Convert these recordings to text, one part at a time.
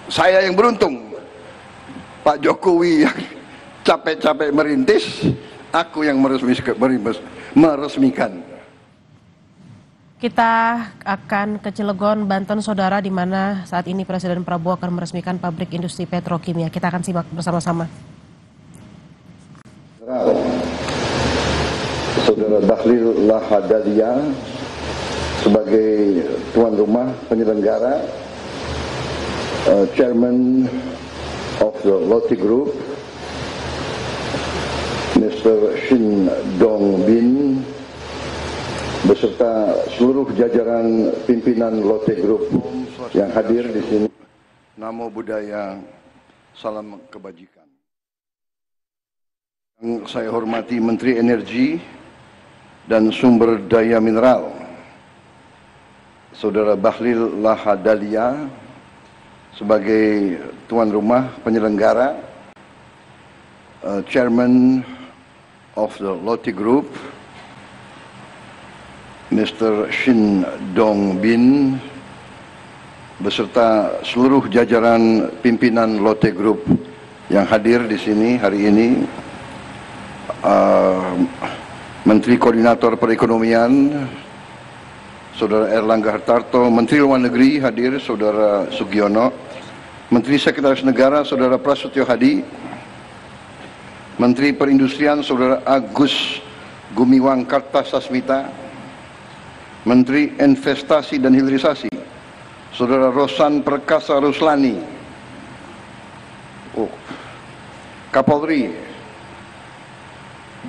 Saya yang beruntung, Pak Jokowi yang capek-capek merintis, aku yang meresmikan. Kita akan ke Cilegon, Banten, saudara, di mana saat ini Presiden Prabowo akan meresmikan pabrik industri petrokimia. Kita akan simak bersama-sama. Saudara Bahlil Lahadalia sebagai tuan rumah penyelenggara, Chairman of the Lotte Group, Mr. Shin Dong-bin, beserta seluruh jajaran pimpinan Lotte Group yang hadir di sini. Namo Buddhaya, salam kebajikan. Yang saya hormati Menteri Energi dan Sumber Daya Mineral, Saudara Bahlil Lahadalia sebagai tuan rumah penyelenggara, Chairman of the Lotte Group, Mr. Shin Dong-bin, beserta seluruh jajaran pimpinan Lotte Group yang hadir di sini hari ini, Menteri Koordinator Perekonomian, Saudara Erlangga Hartarto, Menteri Luar Negeri hadir, Saudara Sugiono, Menteri Sekretaris Negara, Saudara Prasetyo Hadi, Menteri Perindustrian, Saudara Agus Gumiwang Kartasasmita, Menteri Investasi dan Hilirisasi, Saudara Rosan Perkasa Ruslani, Kapolri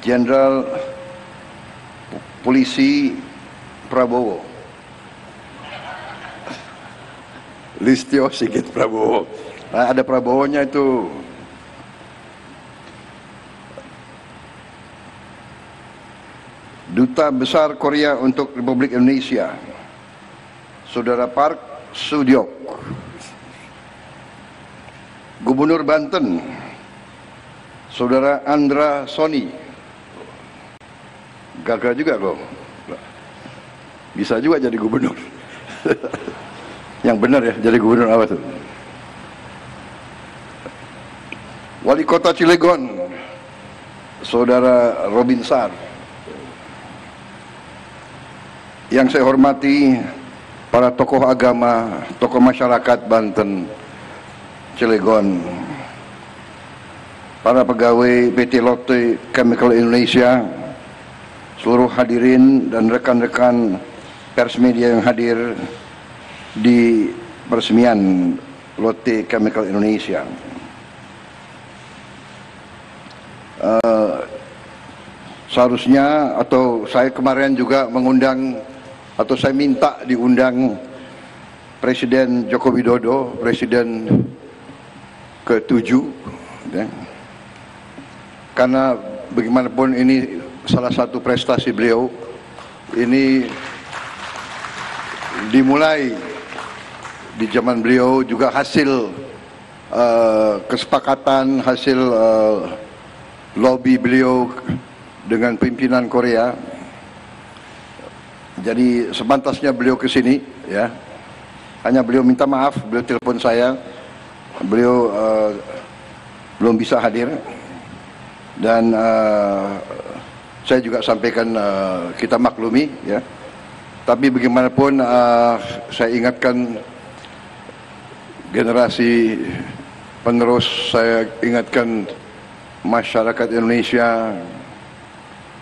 Jenderal Polisi Prabowo, Listio Sigit Prabowo. Nah, ada Prabowonya itu. Duta Besar Korea untuk Republik Indonesia, Saudara Park Sudyok. Gubernur Banten, Saudara Andra Soni. Gagal juga kok. Bisa juga jadi gubernur. Yang benar ya, jadi gubernur apa tuh? Wali Kota Cilegon, Saudara Robin Sar. Yang saya hormati para tokoh agama, tokoh masyarakat Banten, Cilegon, para pegawai PT Lotte Chemical Indonesia, seluruh hadirin dan rekan-rekan pers media yang hadir di peresmian Lotte Chemical Indonesia. Seharusnya atau saya kemarin juga mengundang atau saya minta diundang Presiden Joko Widodo, Presiden ke-7, ya. Karena bagaimanapun ini salah satu prestasi beliau, ini dimulai di zaman beliau, juga hasil kesepakatan, hasil lobby beliau dengan pimpinan Korea. Jadi sepantasnya beliau ke sini, ya. Hanya beliau minta maaf, beliau telepon saya, beliau belum bisa hadir, dan saya juga sampaikan kita maklumi, ya. Tapi bagaimanapun saya ingatkan generasi penerus, saya ingatkan masyarakat Indonesia,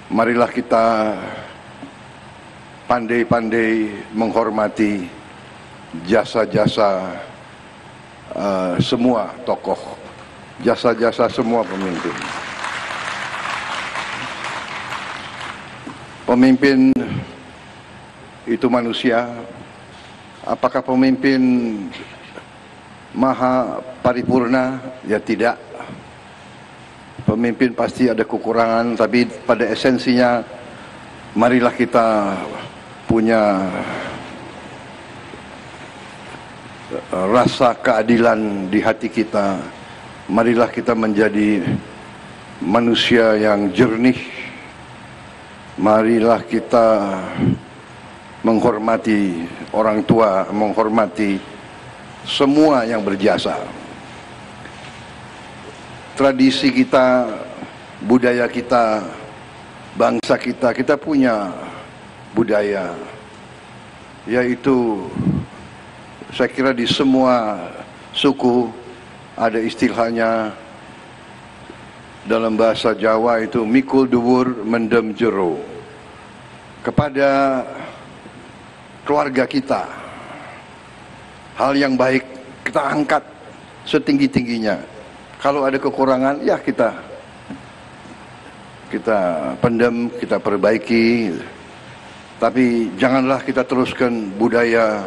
marilah kita pandai-pandai menghormati jasa-jasa semua tokoh, jasa-jasa semua pemimpin. Pemimpin itu manusia. Apakah pemimpin maha paripurna? Ya tidak. Pemimpin pasti ada kekurangan, tapi pada esensinya marilah kita punya rasa keadilan di hati kita. Marilah kita menjadi manusia yang jernih. Marilah kita menghormati orang tua, menghormati semua yang berjasa. Tradisi kita, budaya kita, bangsa kita, kita punya budaya, yaitu saya kira di semua suku ada istilahnya, dalam bahasa Jawa itu mikul dhuwur mendem jero. Kepada keluarga kita, hal yang baik kita angkat setinggi-tingginya. Kalau ada kekurangan, ya kita pendam, kita perbaiki. Tapi janganlah kita teruskan budaya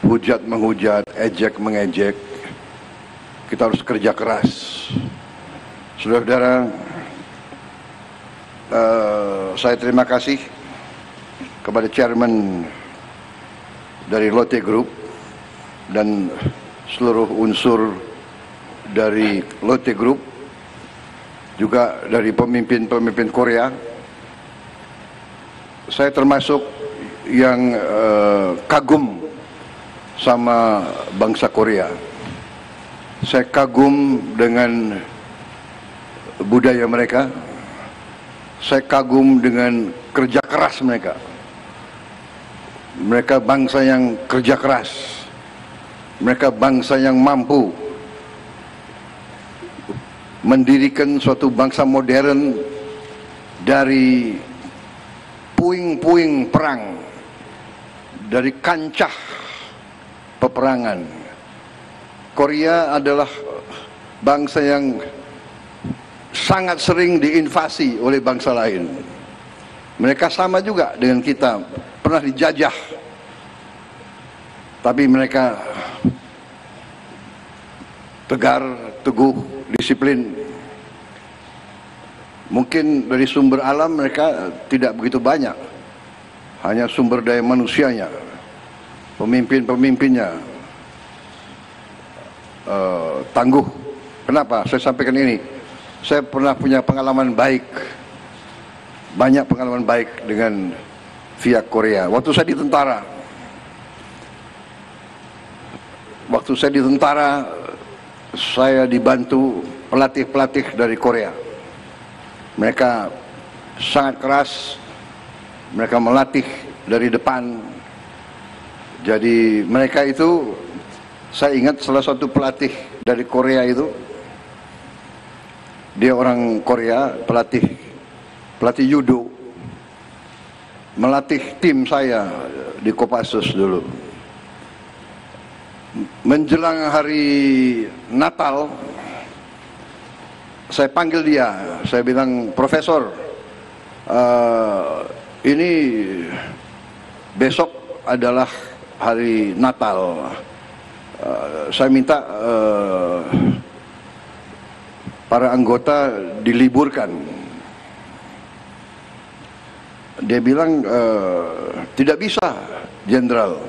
hujat menghujat, ejek mengejek. Kita harus kerja keras. Saudara-saudara, saya terima kasih kepada chairman dari Lotte Group dan seluruh unsur dari Lotte Group, juga dari pemimpin-pemimpin Korea. Saya termasuk yang kagum sama bangsa Korea. Saya kagum dengan budaya mereka. Saya kagum dengan kerja keras mereka. Mereka bangsa yang kerja keras. Mereka bangsa yang mampu mendirikan suatu bangsa modern dari puing-puing perang, dari kancah peperangan. Korea adalah bangsa yang sangat sering diinvasi oleh bangsa lain. Mereka sama juga dengan kita, pernah dijajah, tapi mereka tegar, teguh, disiplin. Mungkin dari sumber alam mereka tidak begitu banyak, hanya sumber daya manusianya, pemimpin-pemimpinnya tangguh. Kenapa saya sampaikan ini? Saya pernah punya pengalaman baik, banyak pengalaman baik dengan pihak Korea. Waktu saya di tentara, saya dibantu pelatih-pelatih dari Korea. Mereka sangat keras, mereka melatih dari depan. Jadi mereka itu, saya ingat salah satu pelatih dari Korea itu, dia orang Korea, pelatih judo, melatih tim saya di Kopassus dulu. Menjelang hari Natal, saya panggil dia, saya bilang, "Profesor, ini besok adalah hari Natal. Saya minta para anggota diliburkan." Dia bilang, "Tidak bisa, Jenderal.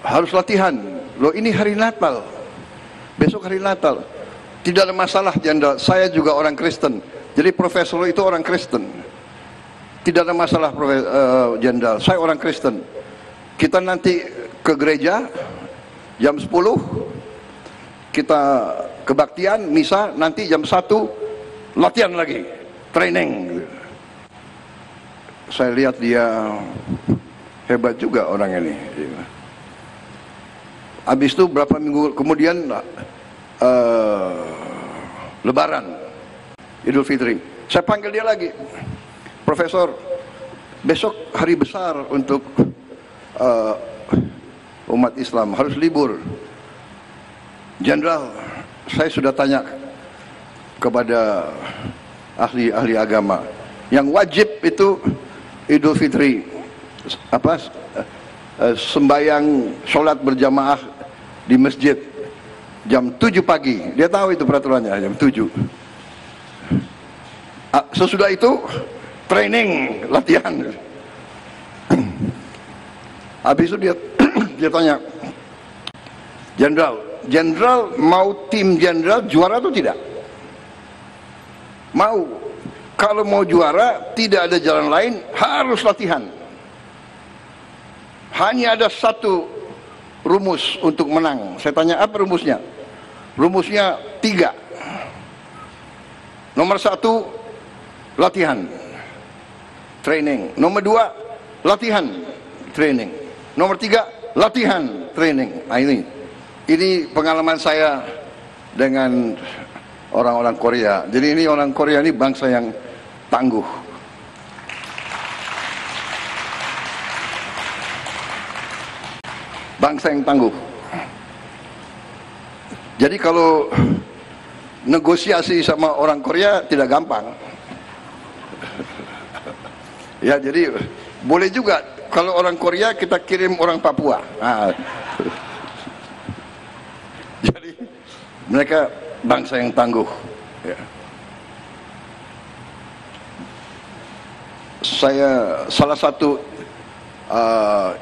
Harus latihan. Loh, ini hari Natal. Besok hari Natal." "Tidak ada masalah, Jenderal. Saya juga orang Kristen. Jadi profesor itu orang Kristen. Tidak ada masalah, Jenderal. Saya orang Kristen. Kita nanti ke gereja jam 10. Kita kebaktian, misa, nanti jam 1 latihan lagi, training." Saya lihat dia hebat juga orang ini. Habis itu berapa minggu kemudian Lebaran, Idul Fitri, saya panggil dia lagi, "Profesor, besok hari besar untuk umat Islam, harus libur. Jenderal, saya sudah tanya kepada ahli agama, yang wajib itu Idul Fitri, sembahyang sholat berjamaah di masjid jam 7 pagi. Dia tahu itu peraturannya, jam 7. Sesudah itu training, latihan. Habis itu dia tanya, Jenderal mau tim Jenderal juara atau tidak? Mau. Kalau mau juara, tidak ada jalan lain, harus latihan. hanya ada satu rumus untuk menang. Saya tanya, apa rumusnya? Rumusnya 3. Nomor 1, latihan, training. Nomor 2, latihan, training. Nomor 3, latihan, training. Nah, ini pengalaman saya dengan orang-orang Korea. Jadi ini orang Korea ini bangsa yang tangguh. Bangsa yang tangguh. Jadi kalau negosiasi sama orang Korea tidak gampang. Ya, jadi boleh juga kalau orang Korea kita kirim orang Papua. Nah, jadi mereka bangsa yang tangguh. Ya. Saya salah satu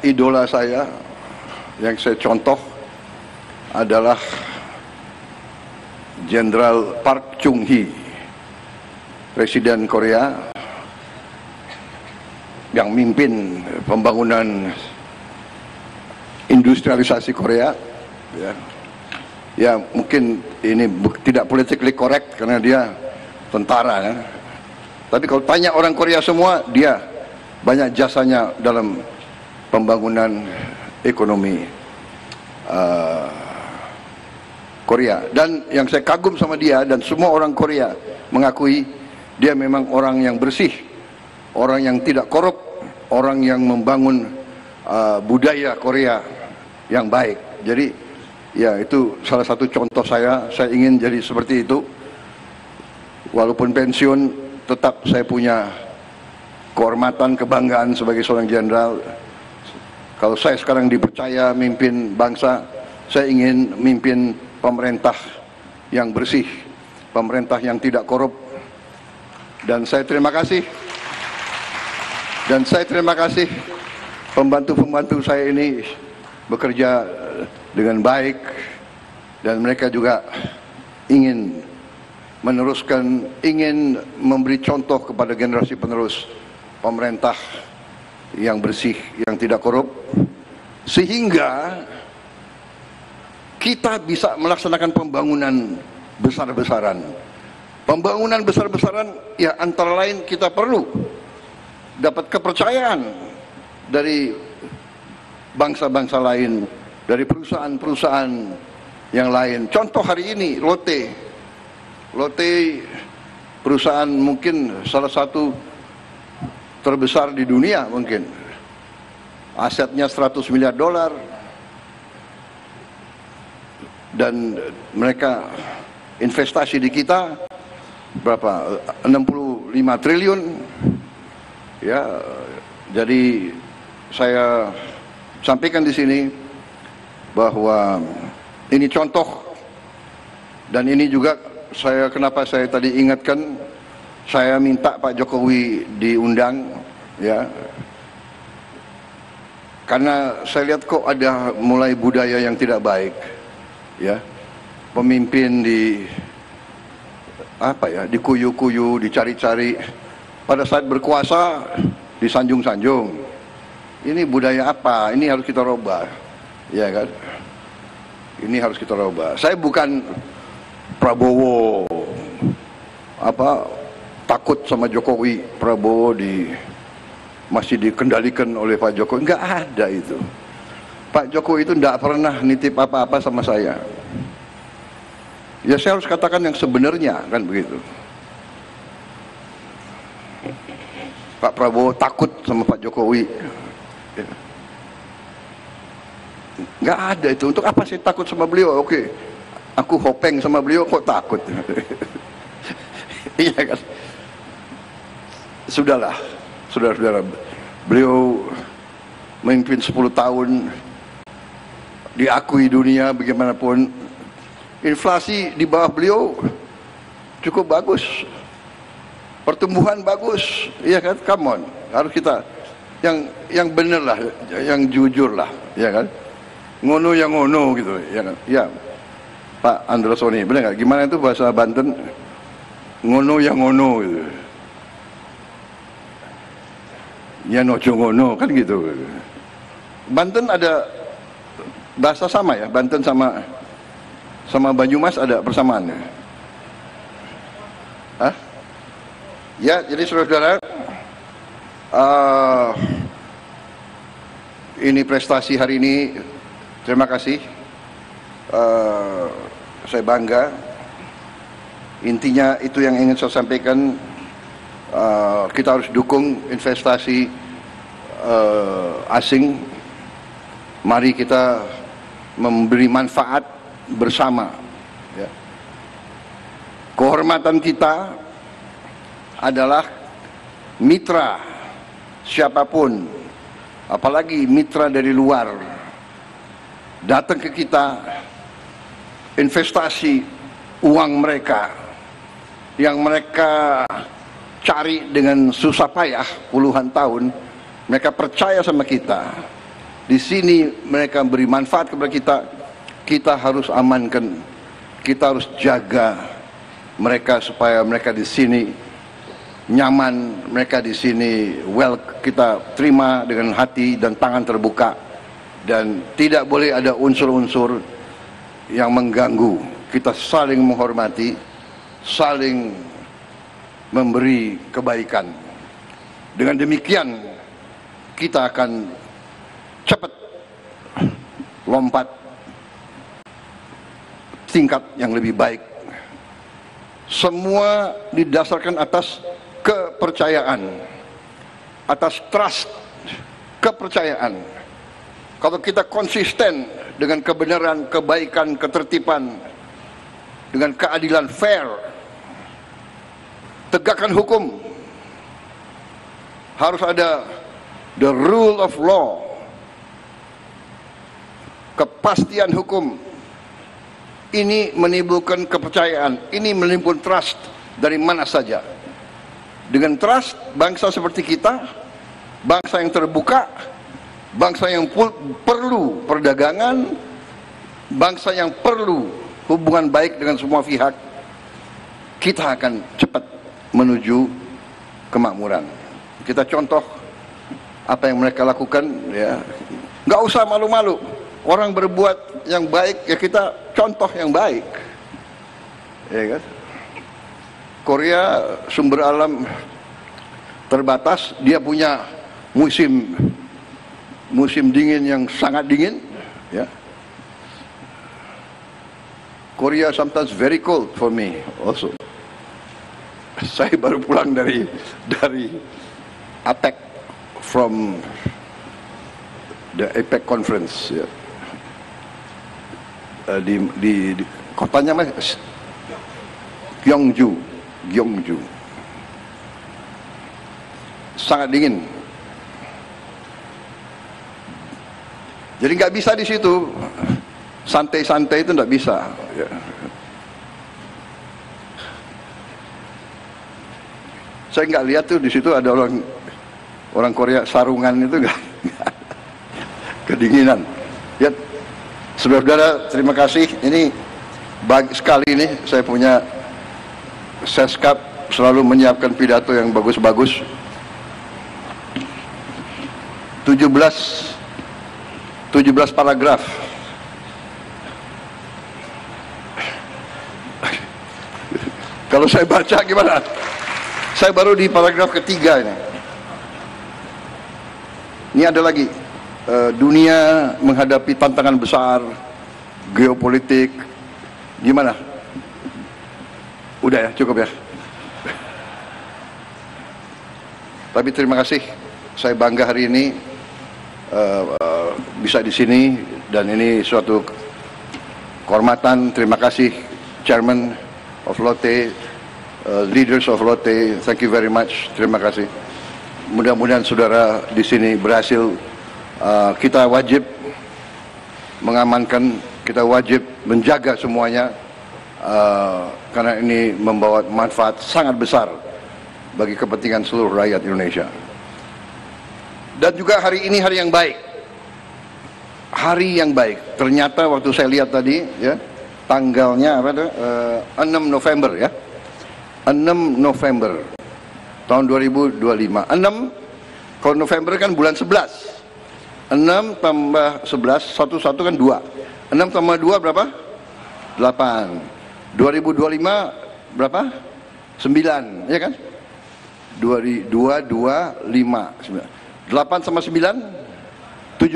idola saya yang saya contoh adalah Jenderal Park Chung-hee, Presiden Korea yang mimpin pembangunan industrialisasi Korea. Ya mungkin ini tidak politically correct karena dia tentara kan. Tapi kalau tanya orang Korea semua, dia banyak jasanya dalam pembangunan ekonomi Korea. Dan yang saya kagum sama dia, dan semua orang Korea mengakui dia memang orang yang bersih, orang yang tidak korup, orang yang membangun budaya Korea yang baik. Jadi ya itu salah satu contoh saya ingin jadi seperti itu. Walaupun pensiun, tetap saya punya kehormatan, kebanggaan sebagai seorang jenderal. Kalau saya sekarang dipercaya mimpin bangsa, saya ingin mimpin pemerintah yang bersih, pemerintah yang tidak korup. Dan saya terima kasih. Dan saya terima kasih pembantu-pembantu saya ini bekerja dengan baik, dan mereka juga ingin meneruskan, ingin memberi contoh kepada generasi penerus pemerintah yang bersih, yang tidak korup, sehingga kita bisa melaksanakan pembangunan besar-besaran. Pembangunan besar-besaran ya antara lain kita perlu dapat kepercayaan dari bangsa-bangsa lain, dari perusahaan-perusahaan yang lain. Contoh hari ini Lotte perusahaan mungkin salah satu terbesar di dunia, mungkin asetnya $100 miliar, dan mereka investasi di kita berapa, 65 triliun ya. Jadi saya sampaikan di sini bahwa ini contoh, dan ini juga kenapa saya tadi ingatkan, saya minta Pak Jokowi diundang ya, karena saya lihat kok ada mulai budaya yang tidak baik ya, pemimpin dikuyu-kuyu, dicari-cari, pada saat berkuasa disanjung-sanjung. Ini budaya apa? Ini harus kita rubah, ya kan? Ini harus kita rubah. Saya bukan Prabowo takut sama Jokowi, Prabowo masih dikendalikan oleh Pak Jokowi. Enggak ada itu. Pak Jokowi itu enggak pernah nitip apa-apa sama saya. Ya saya harus katakan yang sebenarnya, kan begitu. Pak Prabowo takut sama Pak Jokowi. Enggak ada itu. Untuk apa saya takut sama beliau? Oke, aku hopeng sama beliau, kok takut? Iya kan? Sudahlah, saudara-saudara, beliau memimpin 10 tahun, diakui dunia bagaimanapun. Inflasi di bawah beliau cukup bagus, pertumbuhan bagus, iya kan? Come on, harus kita yang bener lah, yang jujur lah, ya kan? Ngono yang ngono gitu, ya kan? Ya, Pak Androsoni, bener nggak? Gimana itu bahasa Banten? Ngono yang ngono gitu. Ya nojo ngono, kan gitu. Banten ada bahasa sama ya, Banten sama Banyumas ada persamaan ya. Hah? Ya, jadi saudara-saudara, ini prestasi hari ini, terima kasih. Saya bangga. Intinya itu yang ingin saya sampaikan. Kita harus dukung investasi asing. Mari kita memberi manfaat bersama. Ya. Kehormatan kita adalah mitra siapapun, apalagi mitra dari luar, datang ke kita, investasi uang mereka yang mereka cari dengan susah payah puluhan tahun, mereka percaya sama kita. Di sini mereka beri manfaat kepada kita. Kita harus amankan, kita harus jaga mereka supaya mereka di sini nyaman, mereka di sini kita terima dengan hati dan tangan terbuka, dan tidak boleh ada unsur-unsur yang mengganggu. Kita saling menghormati, saling memberi kebaikan. Dengan demikian kita akan cepat lompat tingkat yang lebih baik. Semua didasarkan atas kepercayaan, atas trust, kepercayaan. Kalau kita konsisten dengan kebenaran, kebaikan, ketertiban, dengan keadilan fair, tegakkan hukum, harus ada the rule of law, kepastian hukum. Ini menimbulkan kepercayaan, ini menimbulkan trust dari mana saja. Dengan trust, bangsa seperti kita, bangsa yang terbuka, bangsa yang perlu perdagangan, bangsa yang perlu hubungan baik dengan semua pihak, kita akan cepat menuju kemakmuran. Kita contoh apa yang mereka lakukan, ya. Nggak usah malu-malu. Orang berbuat yang baik, ya kita contoh yang baik, ya kan? Korea sumber alam terbatas, dia punya musim dingin yang sangat dingin, ya. Korea sometimes very cold for me also. Saya baru pulang dari APEC, from the APEC conference, ya. Di kotanya mas Gyeongju, sangat dingin. Jadi nggak bisa di situ santai-santai, itu nggak bisa, ya. Saya nggak lihat tuh di situ ada orang Korea sarungan, itu nggak kedinginan. Ya, saudara-saudara, terima kasih. Ini bagus sekali ini, saya punya Seskap selalu menyiapkan pidato yang bagus-bagus. 17 paragraf. Kalau saya baca gimana? Saya baru di paragraf ketiga ini. Ini ada lagi. Dunia menghadapi tantangan besar, geopolitik. Gimana? Udah ya, cukup ya. Tapi terima kasih. Saya bangga hari ini bisa di sini, dan ini suatu kehormatan. Terima kasih Chairman of Lotte, leaders of Lotte, thank you very much. Terima kasih. Mudah-mudahan saudara di sini berhasil. Kita wajib mengamankan, kita wajib menjaga semuanya, karena ini membawa manfaat sangat besar bagi kepentingan seluruh rakyat Indonesia. Dan juga hari ini hari yang baik. Hari yang baik. Ternyata waktu saya lihat tadi, ya, tanggalnya apa itu? 6 November ya. 6 November tahun 2025. 6, kalau November kan bulan 11. 6 tambah 11, 1 kan 2. 6 tambah 2 berapa? 8. 2025 berapa? 9, ya kan? 2, 5, 9. 8 sama 9, 17.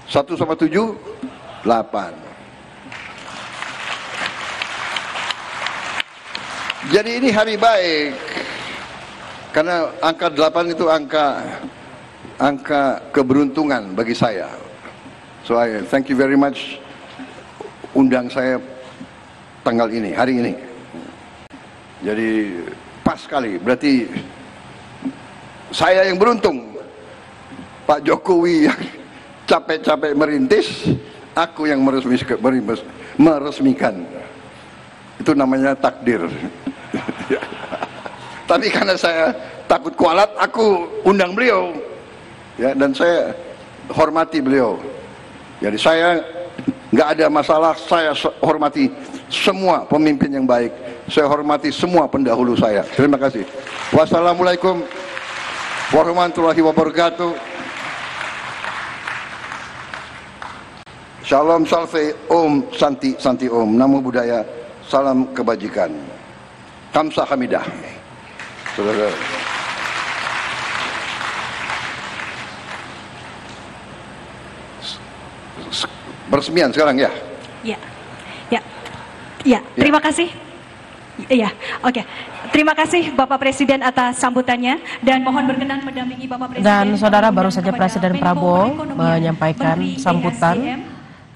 1 sama 7, 8. Jadi ini hari baik. Karena angka 8 itu angka keberuntungan bagi saya. So I thank you very much undang saya tanggal ini, hari ini. Jadi pas sekali, berarti saya yang beruntung. Pak Jokowi yang capek-capek merintis, aku yang meresmikan. Itu namanya takdir. Tapi karena saya takut kualat, aku undang beliau. Ya, dan saya hormati beliau. Jadi saya nggak ada masalah, saya hormati semua pemimpin yang baik. Saya hormati semua pendahulu saya. Terima kasih. Wassalamualaikum warahmatullahi wabarakatuh. Shalom salve om santi santi om. Namo Buddhaya. Salam kebajikan. Kamsahamnida. Saudara. Peresmian sekarang ya? Ya, ya, ya. Terima kasih. Iya, oke. Terima kasih Bapak Presiden atas sambutannya dan mohon berkenan mendampingi Bapak Presiden. Dan saudara, baru saja Presiden Prabowo menyampaikan sambutan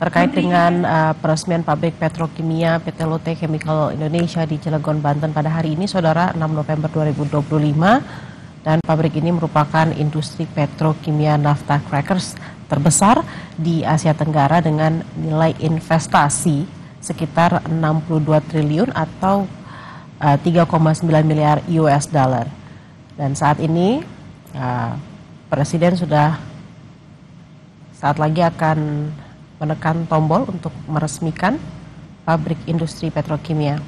terkait dengan peresmian pabrik petrokimia PT Lotte Chemical Indonesia di Cilegon, Banten pada hari ini, saudara, 6 November 2025. Dan pabrik ini merupakan industri petrokimia nafta crackers terbesar di Asia Tenggara dengan nilai investasi sekitar 62 triliun atau 3,9 miliar US dollar. Dan saat ini Presiden sudah saat lagi akan menekan tombol untuk meresmikan pabrik industri petrokimia